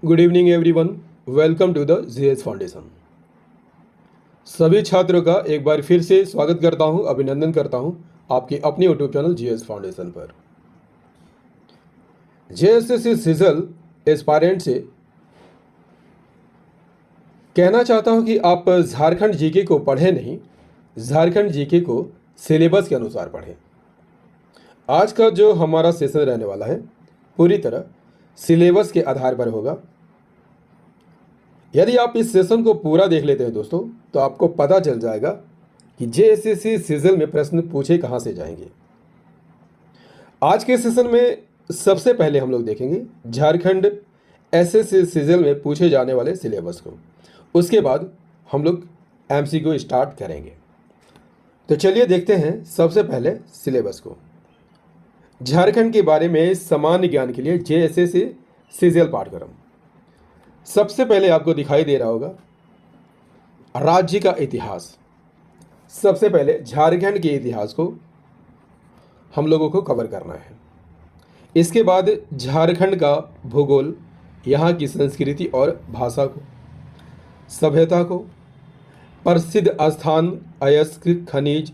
Good evening everyone. Welcome to the GS foundation. सभी छात्रों का एक बार फिर से स्वागत करता हूं, अभिनंदन करता हूं आपके अपने यूट्यूब चैनल जीएस फाउंडेशन पर। जेएसएससी सिजल एस्पायरेंट से कहना चाहता हूं कि आप झारखंड जीके को पढ़ें नहीं, झारखंड जीके को सिलेबस के अनुसार पढ़ें। आज का जो हमारा सेशन रहने वाला है पूरी तरह सिलेबस के आधार पर होगा। यदि आप इस सेशन को पूरा देख लेते हैं दोस्तों, तो आपको पता चल जाएगा कि जेएसएससी सिजल में प्रश्न पूछे कहाँ से जाएंगे। आज के सेशन में सबसे पहले हम लोग देखेंगे झारखंड एसएससी सिजल में पूछे जाने वाले सिलेबस को। उसके बाद हम लोग एमसीक्यू स्टार्ट करेंगे। तो चलिए देखते हैं सबसे पहले सिलेबस को। झारखंड के बारे में सामान्य ज्ञान के लिए जेएसएससी सिजल पाठ्यक्रम। सबसे पहले आपको दिखाई दे रहा होगा राज्य का इतिहास। सबसे पहले झारखंड के इतिहास को हम लोगों को कवर करना है। इसके बाद झारखंड का भूगोल, यहाँ की संस्कृति और भाषा को, सभ्यता को, प्रसिद्ध स्थान, अयस्क खनिज,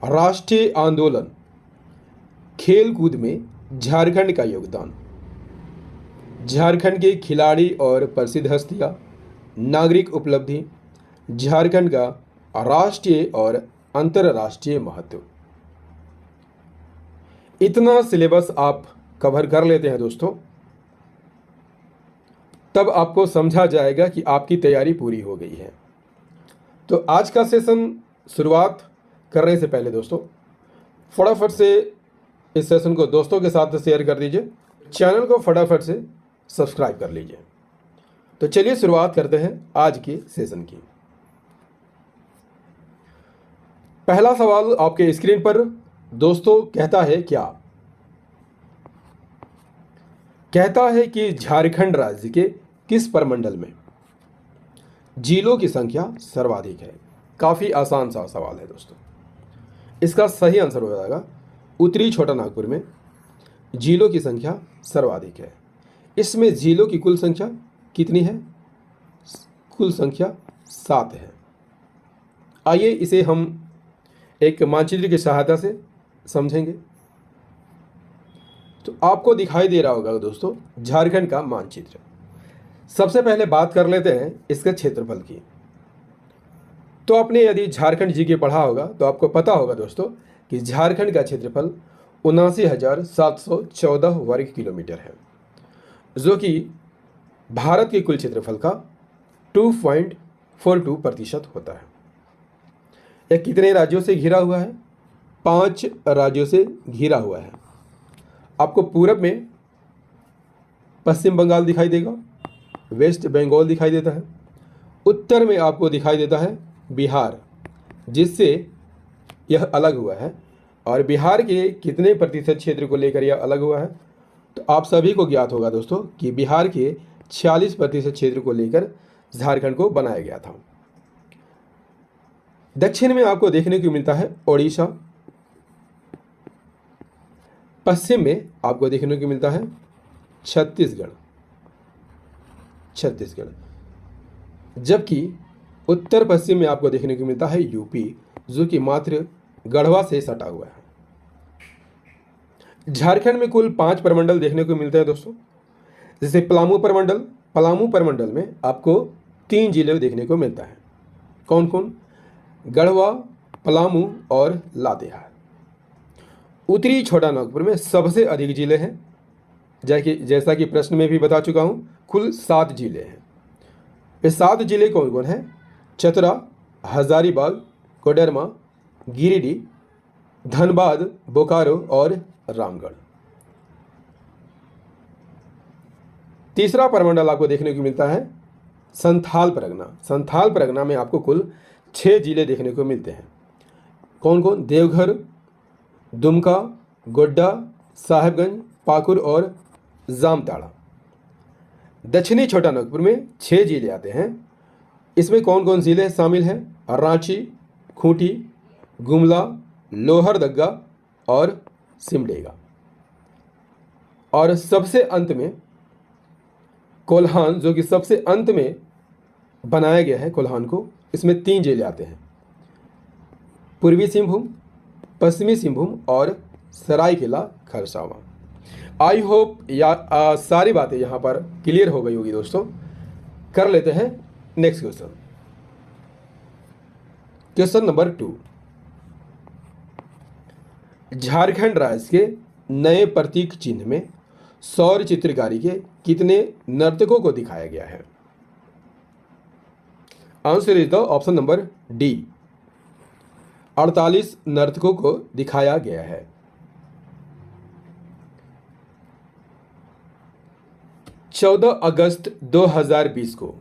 राष्ट्रीय आंदोलन, खेल कूद में झारखंड का योगदान, झारखंड के खिलाड़ी और प्रसिद्ध हस्तियां, नागरिक उपलब्धि, झारखंड का राष्ट्रीय और अंतर्राष्ट्रीय महत्व। इतना सिलेबस आप कवर कर लेते हैं दोस्तों, तब आपको समझा जाएगा कि आपकी तैयारी पूरी हो गई है। तो आज का सेशन शुरुआत करने से पहले दोस्तों फटाफट से इस सेशन को दोस्तों के साथ शेयर कर दीजिए, चैनल को फटाफट से सब्सक्राइब कर लीजिए। तो चलिए शुरुआत करते हैं आज के सेशन की। पहला सवाल आपके स्क्रीन पर दोस्तों कहता है क्या? कहता है कि झारखंड राज्य के किस प्रमंडल में जिलों की संख्या सर्वाधिक है? काफी आसान सा सवाल है दोस्तों। इसका सही आंसर हो जाएगा उत्तरी छोटा नागपुर में जिलों की संख्या सर्वाधिक है। इसमें जिलों की कुल संख्या कितनी है? कुल संख्या 7 है। आइए इसे हम एक मानचित्र की सहायता से समझेंगे। तो आपको दिखाई दे रहा होगा दोस्तों झारखंड का मानचित्र। सबसे पहले बात कर लेते हैं इसके क्षेत्रफल की। तो आपने यदि झारखंड जीके पढ़ा होगा तो आपको पता होगा दोस्तों कि झारखंड का क्षेत्रफल 79,714 वर्ग किलोमीटर है, जो कि भारत के कुल क्षेत्रफल का 2.42% होता है। यह कितने राज्यों से घिरा हुआ है? 5 राज्यों से घिरा हुआ है। आपको पूरब में पश्चिम बंगाल दिखाई देगा, वेस्ट बंगाल दिखाई देता है, उत्तर में आपको दिखाई देता है बिहार, जिससे यह अलग हुआ है। और बिहार के कितने प्रतिशत क्षेत्र को लेकर यह अलग हुआ है? तो आप सभी को ज्ञात होगा दोस्तों कि बिहार के 46% क्षेत्र को लेकर झारखंड को बनाया गया था। दक्षिण में आपको देखने को मिलता है ओडिशा, पश्चिम में आपको देखने को मिलता है छत्तीसगढ़, जबकि उत्तर पश्चिम में आपको देखने को मिलता है यूपी, जो कि मात्र गढ़वा से सटा हुआ है। झारखंड में कुल 5 प्रमंडल देखने को मिलते हैं दोस्तों। जैसे पलामू प्रमंडल में आपको 3 जिले देखने को मिलता है। कौन कौन? गढ़वा, पलामू और लातेहार। उत्तरी छोटा नागपुर में सबसे अधिक जिले हैं, जैसा कि प्रश्न में भी बता चुका हूं, कुल 7 जिले हैं। ये 7 जिले कौन कौन हैं? चतरा, हजारीबाग, कोडरमा, गिरिडीह, धनबाद, बोकारो और रामगढ़। तीसरा प्रमंडल आपको देखने को मिलता है संथाल परगना में आपको कुल 6 जिले देखने को मिलते हैं। कौन कौन? देवघर, दुमका, गोड्डा, साहेबगंज, पाकुड़ और जामताड़ा। दक्षिणी छोटा नागपुर में 6 जिले आते हैं। इसमें कौन कौन जिले शामिल हैं? रांची, खूंटी, गुमला, लोहरदगा और सिमडेगा। और सबसे अंत में कोल्हान जो कि सबसे अंत में बनाया गया है, कोल्हान को, इसमें 3 जिले आते हैं, पूर्वी सिंहभूम, पश्चिमी सिंहभूम और सरायकेला खरसावां। आई होप सारी बातें यहाँ पर क्लियर हो गई होगी दोस्तों। कर लेते हैं next question. Question number 2, Jharkhand राज्य के नए प्रतीक चिन्ह में सौर चित्रकारी के कितने नर्तकों को दिखाया गया है? Answer is the option number D, 48 नर्तकों को दिखाया गया है। 14 अगस्त 2020 को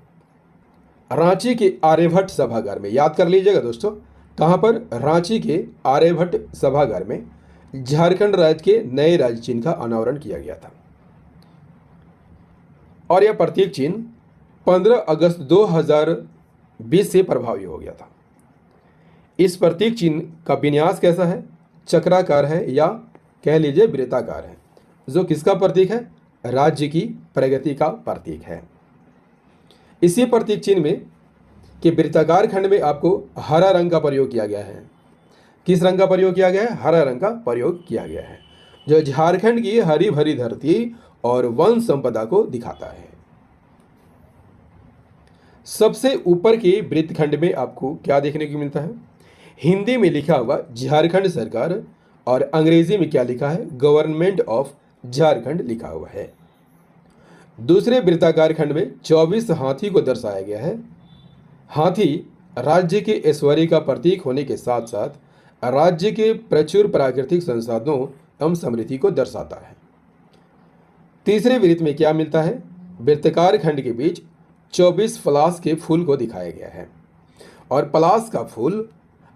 रांची के आर्यभट्ट सभागार में, याद कर लीजिएगा दोस्तों, कहां पर? रांची के आर्यभट्ट सभागार में झारखंड राज्य के नए राज्य चिन्ह का अनावरण किया गया था और यह प्रतीक चिन्ह 15 अगस्त 2020 से प्रभावी हो गया था। इस प्रतीक चिन्ह का विन्यास कैसा है? चक्राकार है या कह लीजिए वृत्ताकार है, जो किसका प्रतीक है? राज्य की प्रगति का प्रतीक है। इसी प्रतीक चिन्ह में कि वृत्ताकार खंड में आपको हरा रंग का प्रयोग किया गया है। किस रंग का प्रयोग किया गया है? हरा रंग का प्रयोग किया गया है, जो झारखंड की हरी भरी धरती और वन संपदा को दिखाता है। सबसे ऊपर के वृत्तखंड में आपको क्या देखने को मिलता है? हिंदी में लिखा हुआ झारखंड सरकार और अंग्रेजी में क्या लिखा है? गवर्नमेंट ऑफ झारखंड लिखा हुआ है। दूसरे वृत्ताकार खंड में 24 हाथी को दर्शाया गया है। हाथी राज्य के ऐश्वर्य का प्रतीक होने के साथ साथ राज्य के प्रचुर प्राकृतिक संसाधनों एवं समृद्धि को दर्शाता है। तीसरे वृत्त में क्या मिलता है? वृत्ताकार खंड के बीच 24 पलाश के फूल को दिखाया गया है और पलाश का फूल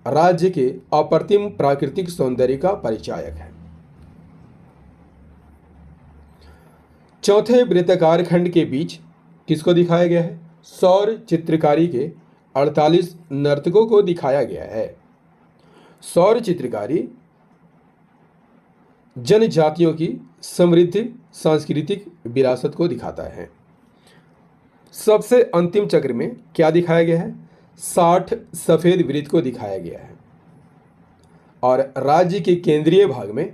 राज्य के अप्रतिम प्राकृतिक सौंदर्य का परिचायक है। चौथे वृत्ताकार खंड के बीच किसको दिखाया गया है? सौर चित्रकारी के 48 नर्तकों को दिखाया गया है। सौर चित्रकारी जनजातियों की समृद्ध सांस्कृतिक विरासत को दिखाता है। सबसे अंतिम चक्र में क्या दिखाया गया है? 60 सफेद वृत्त को दिखाया गया है और राज्य के केंद्रीय भाग में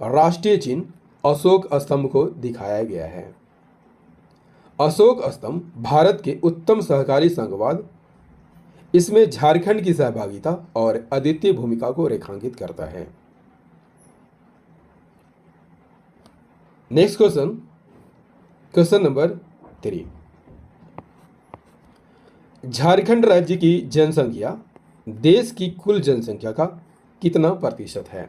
राष्ट्रीय चिन्ह अशोक स्तंभ को दिखाया गया है। अशोक स्तंभ भारत के उत्तम सहकारी संघवाद, इसमें झारखंड की सहभागिता और अद्वितीय भूमिका को रेखांकित करता है। Next question, question number 3, Jharkhand राज्य की जनसंख्या देश की कुल जनसंख्या का कितना प्रतिशत है?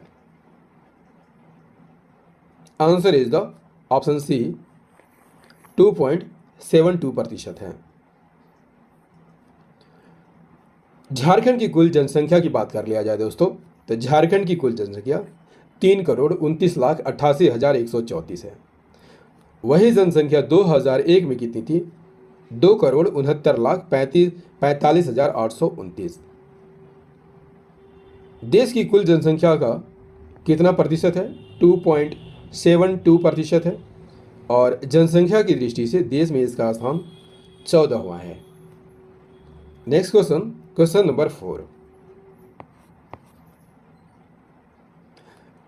Answer is the option C, 2.72% है। झारखंड की कुल जनसंख्या की बात कर लिया जाए दोस्तों, तो झारखंड की कुल जनसंख्या 3,29,88,134 है। वही जनसंख्या 2001 में कितनी थी? 2,69,45,829। देश की कुल जनसंख्या का कितना प्रतिशत है? 2.72% है और जनसंख्या की दृष्टि से देश में इसका स्थान 14वां है। Next question, question number 4,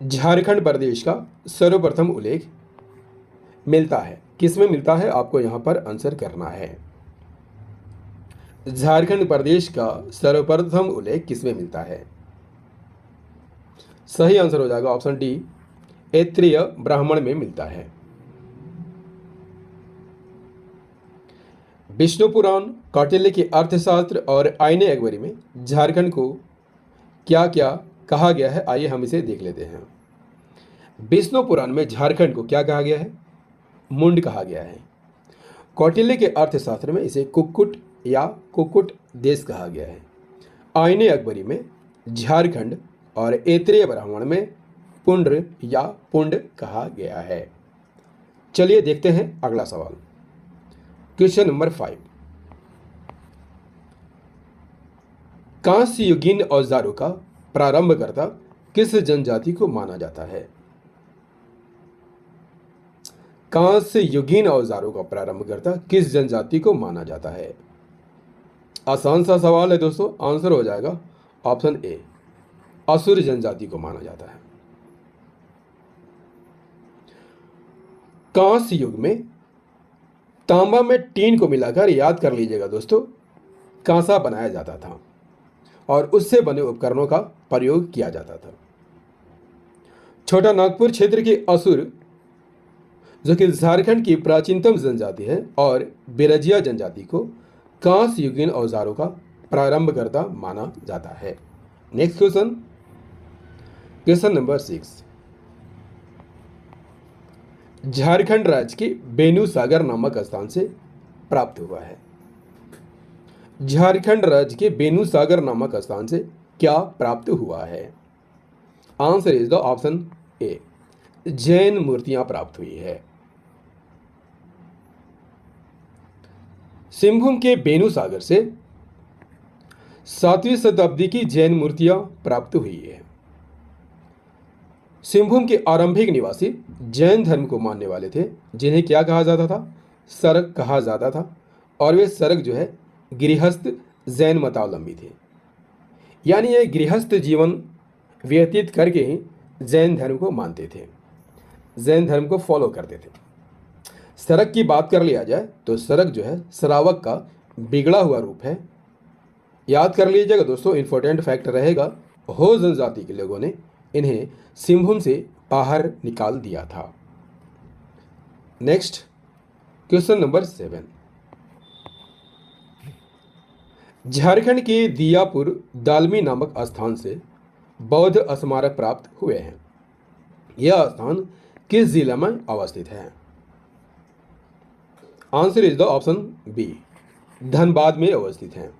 Jharkhand प्रदेश का सर्वप्रथम उल्लेख मिलता है किसमें मिलता है? आपको यहां पर आंसर करना है। झारखंड प्रदेश का सर्वप्रथम उल्लेख किसमें मिलता है? सही आंसर हो जाएगा ऑप्शन डी, ऐत्रेय ब्राह्मण में मिलता है। विष्णु पुराण, कौटिल्य के अर्थशास्त्र और आईने अकबरी में झारखंड को क्या क्या कहा गया है? आइए हम इसे देख लेते हैं। विष्णु पुराण में झारखंड को क्या कहा गया है? मुंड कहा गया है। कौटिल्य के अर्थशास्त्र में इसे कुक्कुट या कुक्कुट देश कहा गया है। आईने अकबरी में झारखंड और ऐत्रेय ब्राह्मण में पुंड्र या पुंड कहा गया है। चलिए देखते हैं अगला सवाल, क्वेश्चन नंबर 5, कांस्य युगीन औजारों का प्रारंभकर्ता किस जनजाति को माना जाता है? कांस्य युगीन औजारों का प्रारंभकर्ता किस जनजाति को माना जाता है? आसान सा सवाल है दोस्तों, आंसर हो जाएगा ऑप्शन ए, असुर जनजाति को माना जाता है। कांस्य युग में तांबा में टीन को मिलाकर, याद कर लीजिएगा दोस्तों, कांसा बनाया जाता था और उससे बने उपकरणों का प्रयोग किया जाता था। छोटा नागपुर क्षेत्र के असुर, जो कि झारखंड की प्राचीनतम जनजाति है, और बेरजिया जनजाति को कांस्य युगीन औजारों का प्रारंभकर्ता माना जाता है। Next question, question number 6। Jharkhand राज्य के बेनूसागर नामक स्थान से प्राप्त हुआ है। झारखंड राज्य के बेनूसागर नामक स्थान से क्या प्राप्त हुआ है? Answer is the option A, Jain मूर्तियां प्राप्त हुई है। सिंहभूम के बेनूसागर से 7वीं शताब्दी की जैन मूर्तियां प्राप्त हुई है। सिंहभूम के आरंभिक निवासी जैन धर्म को मानने वाले थे, जिन्हें क्या कहा जाता था? सरक कहा जाता था, और वे सरक जो है गृहस्थ जैन मतावलंबी थे, यानी ये गृहस्थ जीवन व्यतीत करके ही जैन धर्म को मानते थे, जैन धर्म को फॉलो करते थे। सरक की बात कर लिया जाए तो सरक जो है श्रावक का बिगड़ा हुआ रूप है। याद कर लीजिएगा दोस्तों, इंपॉर्टेंट फैक्ट रहेगा, हो जनजाति के लोगों ने इन्हें सिंहभूम से बाहर निकाल दिया था। Next question number 7। झारखंड के दियापुर दालमी नामक स्थान से बौद्ध स्मारक प्राप्त हुए हैं। यह स्थान किस जिले में अवस्थित है? Answer is the option B, Dhanbad में अवस्थित है।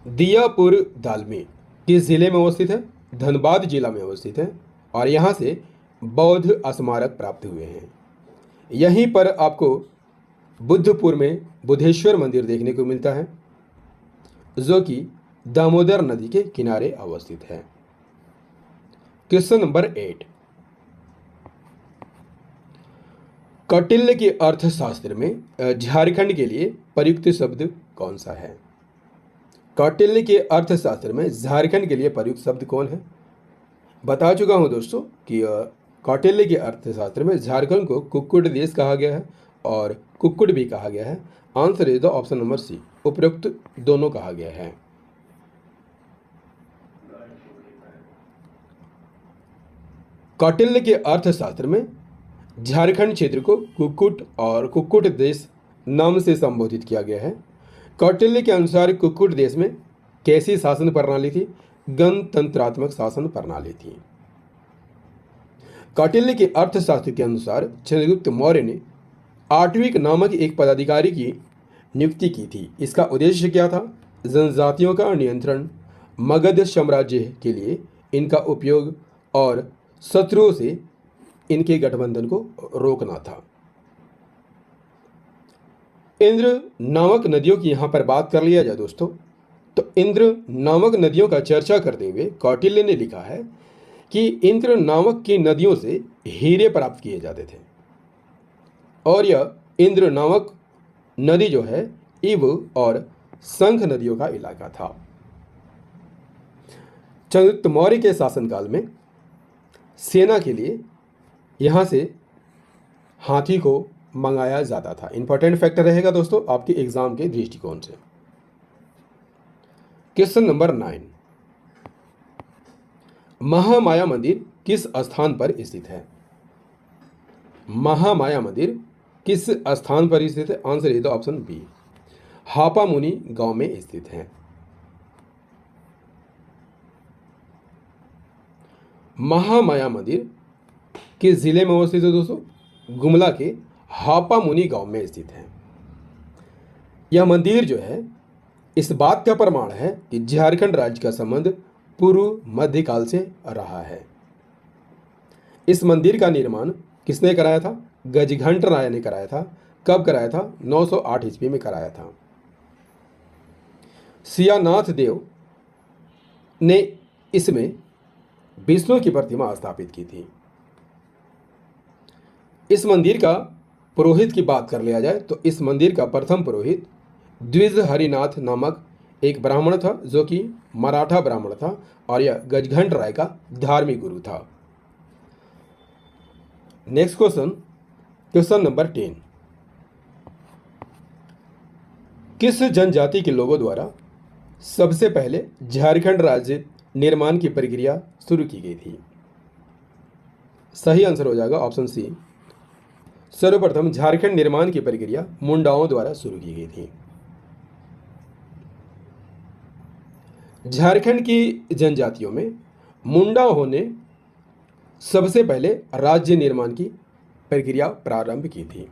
दियापुर दालमी किस जिले में अवस्थित है? धनबाद जिला में अवस्थित है, और यहाँ से बौद्ध स्मारक प्राप्त हुए हैं। यहीं पर आपको बुद्धपुर में बुद्धेश्वर मंदिर देखने को मिलता है, जो कि दामोदर नदी के किनारे अवस्थित है। Question number 8। कौटिल्य के अर्थशास्त्र में झारखंड के लिए प्रयुक्त शब्द कौन सा है? कौटिल्य के अर्थशास्त्र में झारखंड के लिए प्रयुक्त शब्द कौन है? बता चुका हूं दोस्तों कि कौटिल्य के अर्थशास्त्र में झारखंड को कुक्कुट देश कहा गया है और कुक्कुट भी कहा गया है। Answer is the option number C, उपरोक्त दोनों कहा गया है। कौटिल्य के अर्थशास्त्र में झारखंड क्षेत्र को कुक्कुट और कुक्कुट देश नाम से संबोधित किया गया है। कौटिल्य के अनुसार कुक्कुट देश में कैसी शासन प्रणाली थी? गणतंत्रात्मक शासन प्रणाली थी। कौटिल्य के अर्थशास्त्र के अनुसार चंद्रगुप्त मौर्य ने आट्विक नामक एक पदाधिकारी की नियुक्ति की थी। इसका उद्देश्य क्या था? जनजातियों का नियंत्रण, मगध साम्राज्य के लिए इनका उपयोग और शत्रुओं से इनके गठबंधन को रोकना था। इंद्र नामक नदियों की यहां पर बात कर लिया जाए दोस्तों, तो इंद्र नामक नदियों का चर्चा करते हुए कौटिल्य ने लिखा है कि इंद्र नामक की नदियों से हीरे प्राप्त किए जाते थे, और यह इंद्र नामक नदी जो है इव और शंख नदियों का इलाका था। चंद्रगुप्त मौर्य के शासनकाल में सेना के लिए यहाँ से हाथी को मंगाया जाता था। इंपॉर्टेंट फैक्टर रहेगा दोस्तों आपके एग्जाम के दृष्टिकोण से। Question number 9। महामाया मंदिर किस स्थान पर स्थित है? महामाया मंदिर किस स्थान पर स्थित है? Answer is the option B, Hapamuni गांव में स्थित है। महामाया मंदिर किस जिले में अवस्थित है दोस्तों? गुमला के हापामुनि गांव में स्थित है। यह मंदिर जो है इस बात का प्रमाण है कि झारखंड राज्य का संबंध पूर्व मध्यकाल से रहा है। इस मंदिर का निर्माण किसने कराया था? गजघंट राय ने कराया था। कब कराया था? 908 ईस्वी में कराया था। सियानाथ देव ने इसमें विष्णु की प्रतिमा स्थापित की थी। इस मंदिर का पुरोहित की बात कर लिया जाए तो इस मंदिर का प्रथम पुरोहित द्विज हरिनाथ नामक एक ब्राह्मण था, जो कि मराठा ब्राह्मण था और यह गजघंट राय का धार्मिक गुरु था। Next question, question number 10। किस जनजाति के लोगों द्वारा सबसे पहले झारखंड राज्य निर्माण की प्रक्रिया शुरू की गई थी? सही आंसर हो जाएगा ऑप्शन सी। सर्वप्रथम झारखंड निर्माण की प्रक्रिया मुंडाओं द्वारा शुरू की गई थी। झारखंड की जनजातियों में मुंडाओं ने सबसे पहले राज्य निर्माण की प्रक्रिया प्रारंभ की थी।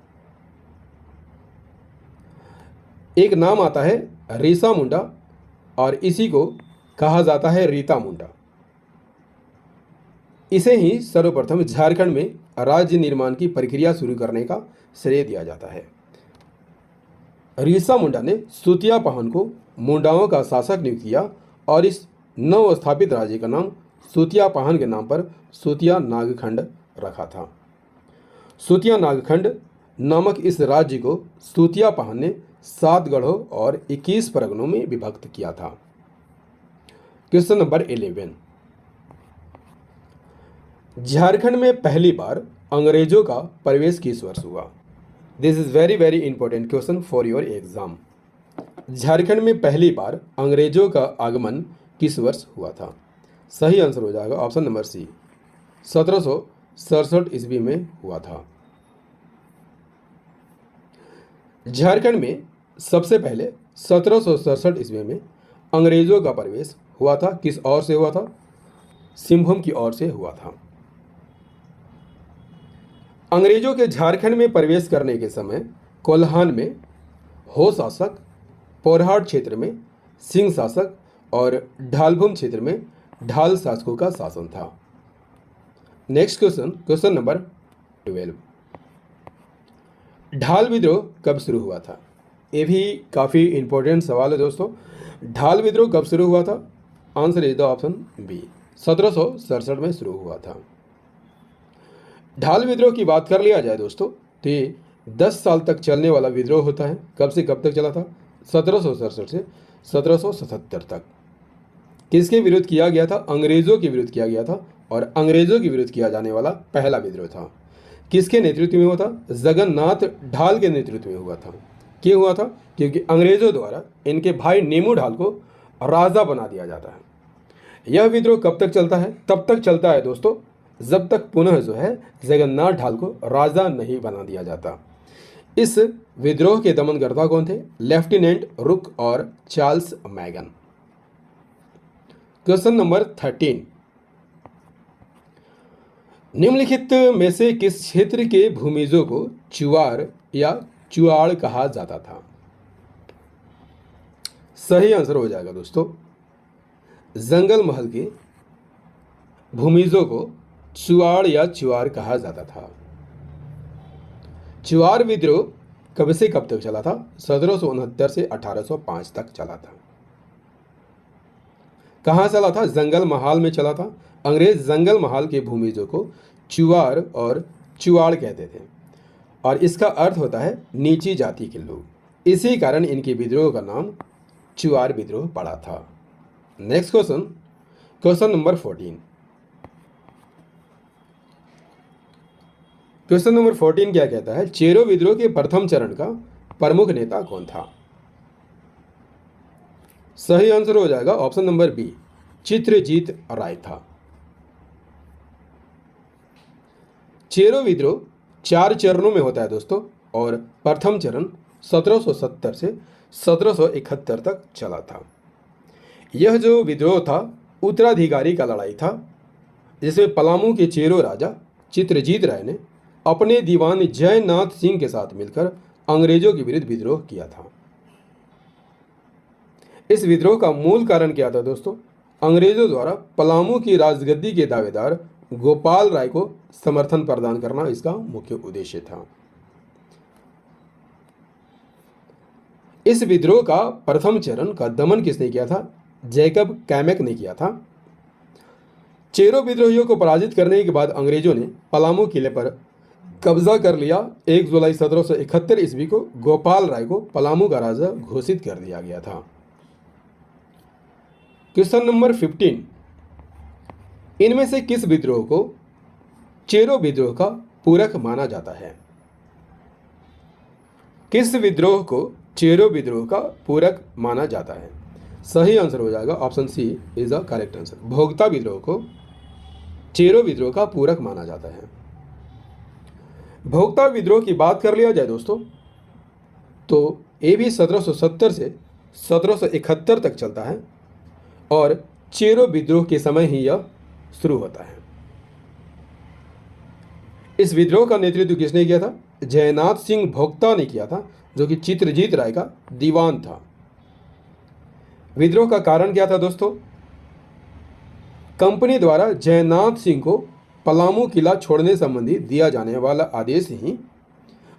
एक नाम आता है रीसा मुंडा और इसी को कहा जाता है रीता मुंडा। इसे ही सर्वप्रथम झारखंड में राज्य निर्माण की प्रक्रिया शुरू करने का श्रेय दिया जाता है। रीसा मुंडा ने सूतिया पाहन को मुंडाओं का शासक नियुक्त किया और इस नव स्थापित राज्य का नाम सूतिया पाहन के नाम पर सूतिया नागखंड रखा था। सूतिया नागखंड नामक इस राज्य को सूतिया पाहन ने 7 गढ़ों और 21 परगनों में विभक्त किया था। Question number 11। झारखंड में पहली बार अंग्रेजों का प्रवेश किस वर्ष हुआ? This is very very important question for your exam. Jharkhand में पहली बार अंग्रेजों का आगमन किस वर्ष हुआ था? सही आंसर हो जाएगा ऑप्शन नंबर सी। 1767 ईस्वी में हुआ था। झारखंड में सबसे पहले 1767 ईस्वी में अंग्रेजों का प्रवेश हुआ था। किस ओर से हुआ था? सिंहभूम की ओर से हुआ था। अंग्रेजों के झारखंड में प्रवेश करने के समय कोल्हान में हो शासक, पोरहाट क्षेत्र में सिंह शासक और ढालभूम क्षेत्र में ढाल शासकों का शासन था। Next question, question number 12। ढाल विद्रोह कब शुरू हुआ था? ये भी काफ़ी इंपॉर्टेंट सवाल है दोस्तों। ढाल विद्रोह कब शुरू हुआ था? Answer is the option B. 1767 में शुरू हुआ था। ढाल विद्रोह की बात कर लिया जाए दोस्तों तो ये 10 साल तक चलने वाला विद्रोह होता है। कब से कब तक चला था? 1767 से 1777 तक। किसके विरुद्ध किया गया था? अंग्रेजों के विरुद्ध किया गया था और अंग्रेजों के विरुद्ध किया जाने वाला पहला विद्रोह था। किसके नेतृत्व में हुआ था? जगन्नाथ ढाल के नेतृत्व में हुआ था। क्यों हुआ था? क्योंकि अंग्रेजों द्वारा इनके भाई नेमू ढाल को राजा बना दिया जाता है। यह विद्रोह कब तक चलता है? तब तक चलता है दोस्तों जब तक पुनः जो है जगन्नाथ ढाल को राजा नहीं बना दिया जाता। इस विद्रोह के दमनकर्ता कौन थे? लेफ्टिनेंट रुक और चार्ल्स मैगन। Question number 13। निम्नलिखित में से किस क्षेत्र के भूमिजों को चुवार या चुआड़ कहा जाता था? सही आंसर हो जाएगा दोस्तों जंगल महल के भूमिजों को चुआड़ या चुआर कहा जाता था। चुआर विद्रोह कब से कब तक चला था? 1769 से 1805 तक चला था। कहाँ चला था? जंगल महाल में चला था। अंग्रेज जंगल महाल के भूमिजों को चुआर और चुआड़ कहते थे और इसका अर्थ होता है नीची जाति के लोग। इसी कारण इनके विद्रोह का नाम चुआर विद्रोह पड़ा था। Next question, question number 14। Question number 14 क्या कहता है? चेरो विद्रोह के प्रथम चरण का प्रमुख नेता कौन था? सही आंसर हो जाएगा ऑप्शन नंबर बी, चित्रजीत राय था। चेरो विद्रोह 4 चरणों में होता है दोस्तों और प्रथम चरण 1770 से 1771 तक चला था। यह जो विद्रोह था उत्तराधिकारी का लड़ाई था, जिसमें पलामू के चेरो राजा चित्रजीत राय ने अपने दीवान जयनाथ सिंह के साथ मिलकर अंग्रेजों के विरुद्ध विद्रोह किया था। इस विद्रोह का मूल कारण क्या था दोस्तों? अंग्रेजों द्वारा पलामू की राजगद्दी के दावेदार गोपाल राय को समर्थन प्रदान करना इसका मुख्य उद्देश्य था। इस विद्रोह का प्रथम चरण का दमन किसने किया था? जैकब कैमेक ने किया था। चेरो विद्रोहियों को पराजित करने के बाद अंग्रेजों ने पलामू किले पर कब्जा कर लिया। 1 जुलाई 1771 ईस्वी को गोपाल राय को पलामू का राजा घोषित कर दिया गया था। क्वेश्चन नंबर 15, इनमें से किस विद्रोह को चेरो विद्रोह का पूरक माना जाता है? किस विद्रोह को चेरो विद्रोह का पूरक माना जाता है? सही आंसर हो जाएगा option C is the correct answer. Bhokta विद्रोह को चेरो विद्रोह का पूरक माना जाता है। भोक्ता विद्रोह की बात कर लिया जाए दोस्तों, तो ये भी 1770 से 1771 तक चलता है और चेरो विद्रोह के समय ही यह शुरू होता है। इस विद्रोह का नेतृत्व किसने किया था? जयनाथ सिंह भोक्ता ने किया था, जो कि चित्रजीत राय का दीवान था। विद्रोह का कारण क्या था दोस्तों? कंपनी द्वारा जयनाथ सिंह को पलामू किला छोड़ने संबंधी दिया जाने वाला आदेश ही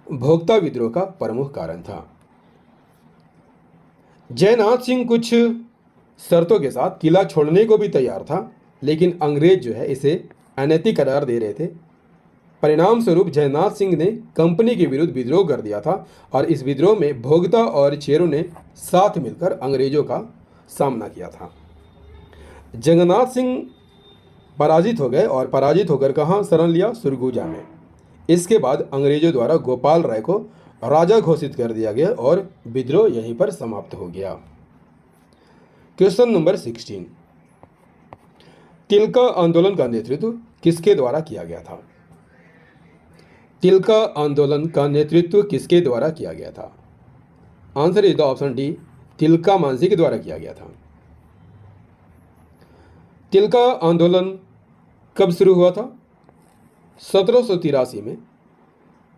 भोक्ता विद्रोह का प्रमुख कारण था। जयनाथ सिंह कुछ शर्तों के साथ किला छोड़ने को भी तैयार था, लेकिन अंग्रेज जो है इसे अनैतिक करार दे रहे थे। परिणाम स्वरूप जयनाथ सिंह ने कंपनी के विरुद्ध विद्रोह कर दिया था और इस विद्रोह में भोक्ता और चेरो ने साथ मिलकर अंग्रेजों का सामना किया था। जगन्नाथ सिंह पराजित हो गए और पराजित होकर कहाँ शरण लिया? सुरगुजा में। इसके बाद अंग्रेजों द्वारा गोपाल राय को राजा घोषित कर दिया गया और विद्रोह यहीं पर समाप्त हो गया। क्वेश्चन नंबर 16, तिलका आंदोलन का नेतृत्व किसके द्वारा किया गया था? तिलका आंदोलन का नेतृत्व किसके द्वारा किया गया था? Answer is the option D, Tilka Manjhi के द्वारा किया गया था। तिलका आंदोलन कब शुरू हुआ था? 1783 में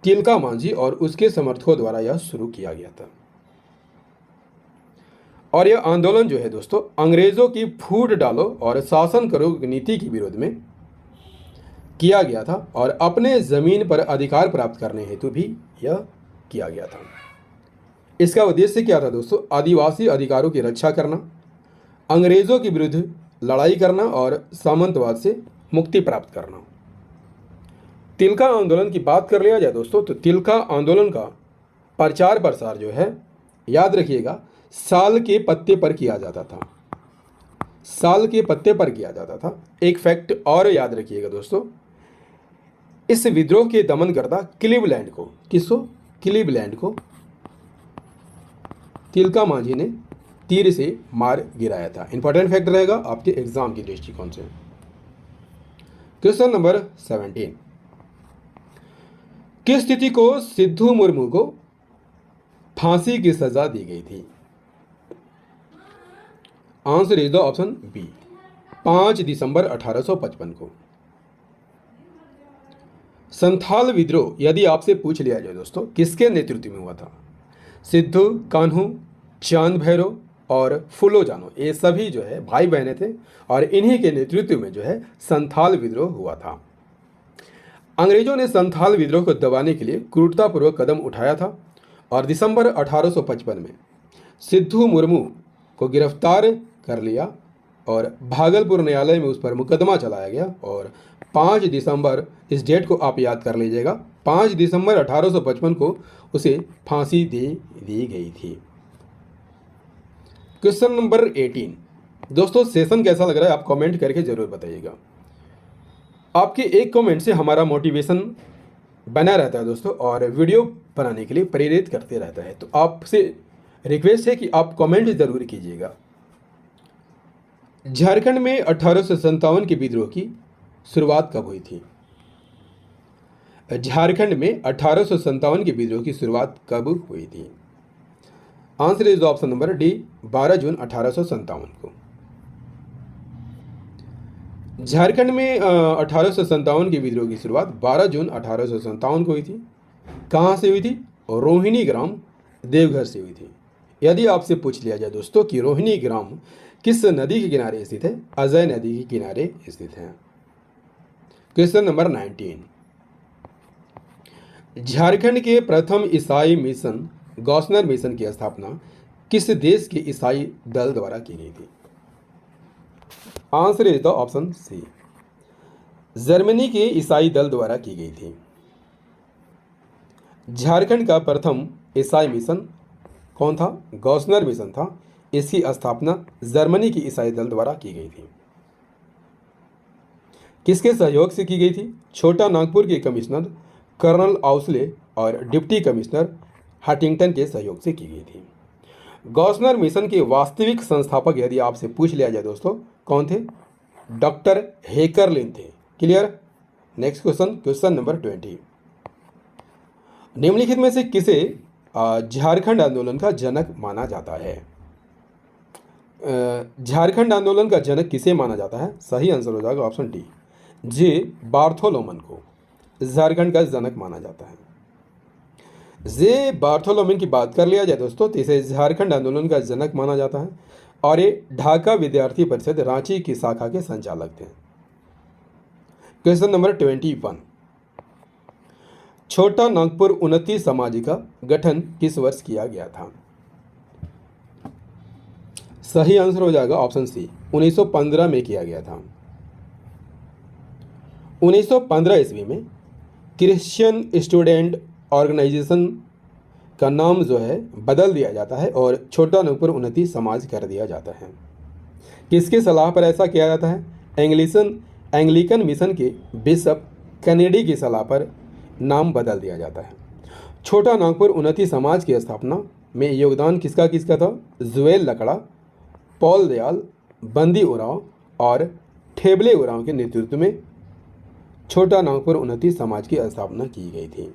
तिलका मांझी और उसके समर्थकों द्वारा यह शुरू किया गया था। और यह आंदोलन जो है दोस्तों, अंग्रेजों की फूट डालो और शासन करो नीति के विरोध में किया गया था और अपने जमीन पर अधिकार प्राप्त करने हेतु भी यह किया गया था। इसका उद्देश्य क्या था दोस्तों? आदिवासी अधिकारों की रक्षा करना, अंग्रेजों के विरुद्ध लड़ाई करना और सामंतवाद से मुक्ति प्राप्त करना। तिलका आंदोलन की बात कर लिया जाए दोस्तों, तो तिलका आंदोलन का प्रचार प्रसार जो है, याद रखिएगा, साल के पत्ते पर किया जाता था। साल के पत्ते पर किया जाता था। एक फैक्ट और याद रखिएगा दोस्तों, इस विद्रोह के दमनकर्ता क्लीवलैंड को, किसको? क्लीवलैंड को तिलका मांझी ने तीर से मार गिराया था। इंपॉर्टेंट फैक्ट रहेगा आपके एग्जाम की दृष्टिकोण से। क्वेश्चन नंबर 17, किस तिथि को सिद्धू मुर्मू को फांसी की सजा दी गई थी? Answer is the option B, 5 दिसंबर 1855 को। संथाल विद्रोह यदि आपसे पूछ लिया जाए दोस्तों, किसके नेतृत्व में हुआ था? सिद्धू, कान्हू, चांद भैरव और फुलो जानो, ये सभी जो है भाई बहने थे और इन्हीं के नेतृत्व में जो है संथाल विद्रोह हुआ था। अंग्रेजों ने संथाल विद्रोह को दबाने के लिए क्रूरतापूर्वक कदम उठाया था और दिसंबर 1855 में सिद्धू मुर्मू को गिरफ्तार कर लिया और भागलपुर न्यायालय में उस पर मुकदमा चलाया गया और 5 दिसंबर, इस डेट को आप याद कर लीजिएगा, 5 दिसंबर 1855 को उसे फांसी दे दी गई थी। क्वेश्चन नंबर 18, दोस्तों सेशन कैसा लग रहा है आप कमेंट करके जरूर बताइएगा। आपके एक कमेंट से हमारा मोटिवेशन बना रहता है दोस्तों और वीडियो बनाने के लिए प्रेरित करते रहता है। तो आपसे रिक्वेस्ट है कि आप कमेंट जरूर कीजिएगा। झारखंड में 1857 के विद्रोह की शुरुआत कब हुई थी? झारखंड में 1857 के विद्रोह की शुरुआत कब हुई थी? Answer is option number D, 12 जून 1857 को। झारखंड में 1857 के विद्रोह की शुरुआत 12 जून 1857 को हुई थी। कहाँ से हुई थी? रोहिणी ग्राम, देवघर से हुई थी। यदि आपसे पूछ लिया जाए दोस्तों कि रोहिणी ग्राम किस नदी के किनारे स्थित है? अजय नदी के किनारे स्थित है। क्वेश्चन नंबर 19, झारखंड के प्रथम ईसाई मिशन गौसनर मिशन की स्थापना किस देश के ईसाई दल द्वारा की गई थी? Answer is the option C, Germany के ईसाई दल द्वारा की गई थी। झारखंड का प्रथम ईसाई मिशन कौन था? गौसनर मिशन था। इसकी स्थापना जर्मनी की ईसाई दल द्वारा की गई थी। किसके सहयोग से की गई थी? छोटा नागपुर के कमिश्नर कर्नल आउसले और डिप्टी कमिश्नर हटिंगटन के सहयोग से की गई थी। गौसनर मिशन के वास्तविक संस्थापक यदि आपसे पूछ लिया जाए दोस्तों, कौन थे? डॉक्टर हेकरलिन थे। Clear? Next question, question number 20। निम्नलिखित में से किसे झारखंड आंदोलन का जनक माना जाता है? झारखंड आंदोलन का जनक किसे माना जाता है? सही आंसर हो जाएगा ऑप्शन डी, जे बार्थोलोमन को झारखंड का जनक माना जाता है। जे बार्थोलोमन की बात कर लिया जाए दोस्तों, तो इसे झारखंड आंदोलन का जनक माना जाता है और ये ढाका विद्यार्थी परिषद रांची की शाखा के संचालक थे। Question number 21। छोटा नागपुर उन्नति समाज का गठन किस वर्ष किया गया था? सही आंसर हो जाएगा ऑप्शन सी, 1915 में किया गया था। 1915 ईस्वी में क्रिश्चियन स्टूडेंट ऑर्गेनाइजेशन का नाम जो है बदल दिया जाता है और छोटा नागपुर उन्नति समाज कर दिया जाता है। किसके सलाह पर ऐसा किया जाता है? एंग्लिकन मिशन के बिशप कैनेडी की सलाह पर नाम बदल दिया जाता है। छोटा नागपुर उन्नति समाज की स्थापना में योगदान किसका किसका था? जुएल लकड़ा, पॉल दयाल, बंदी उरांव और ठेबले उरांव के नेतृत्व में छोटा नागपुर उन्नति समाज की स्थापना की गई थी।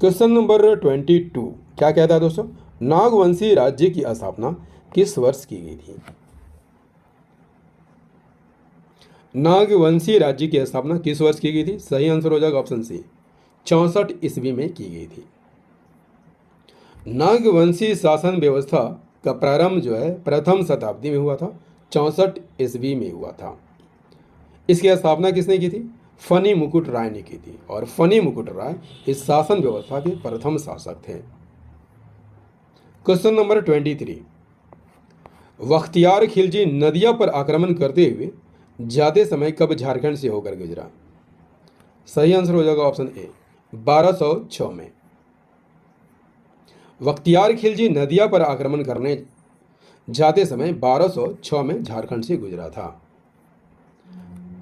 क्वेश्चन नंबर 22 क्या कहता है दोस्तों? नागवंशी राज्य की स्थापना किस वर्ष की गई थी? नागवंशी राज्य की स्थापना किस वर्ष की गई थी? सही आंसर हो जाएगा ऑप्शन सी, 64 ईस्वी में की गई थी। नागवंशी शासन व्यवस्था का प्रारंभ जो है प्रथम शताब्दी में हुआ था, 64 ईस्वी में हुआ था। इसकी स्थापना किसने की थी? फनी मुकुट राय ने की थी और फनी मुकुट राय इस शासन व्यवस्था के प्रथम शासक थे। Question number 23। बख्तियार खिलजी नदिया पर आक्रमण करते हुए जाते समय कब झारखंड से होकर गुजरा? सही आंसर हो जाएगा ऑप्शन ए, 1206 में। बख्तियार खिलजी नदिया पर आक्रमण करने जाते समय 1206 में झारखंड से गुजरा था।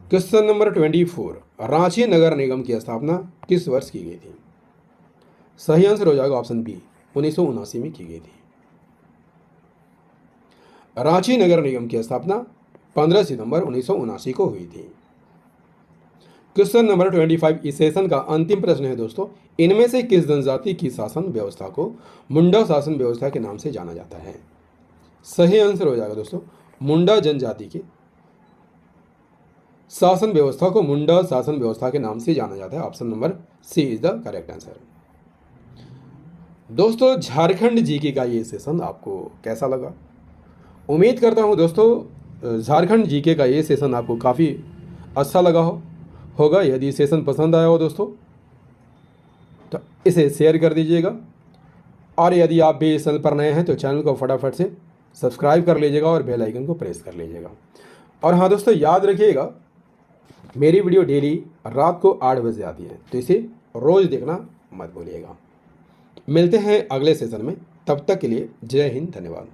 Question number 24। रांची नगर निगम की स्थापना किस वर्ष की गई थी? सही आंसर हो जाएगा ऑप्शन बी, 1979 में की गई थी। रांची नगर निगम की स्थापना 15 सितंबर 1979 को हुई थी। क्वेश्चन नंबर 25 इस सेशन का अंतिम प्रश्न है दोस्तों, इनमें से किस जनजाति की शासन व्यवस्था को मुंडा शासन व्यवस्था के नाम से जाना जाता है? सही आंसर हो जाएगा दोस्तों, मुंडा जनजाति के शासन व्यवस्था को मुंडा शासन व्यवस्था के नाम से जाना जाता है। Option number C is the correct answer. दोस्तों झारखंड जीके का ये सेशन आपको कैसा लगा? उम्मीद करता हूँ दोस्तों झारखंड जीके का ये सेशन आपको काफ़ी अच्छा लगा होगा। यदि सेशन पसंद आया हो दोस्तों तो इसे शेयर कर दीजिएगा और यदि आप भी इस चैनल पर नए हैं तो चैनल को फटाफट से सब्सक्राइब कर लीजिएगा और बेल आइकन को प्रेस कर लीजिएगा। और हाँ दोस्तों याद रखिएगा मेरी वीडियो डेली रात को 8 बजे आती है, तो इसे रोज़ देखना मत भूलिएगा। मिलते हैं अगले सेशन में, तब तक के लिए जय हिंद, धन्यवाद।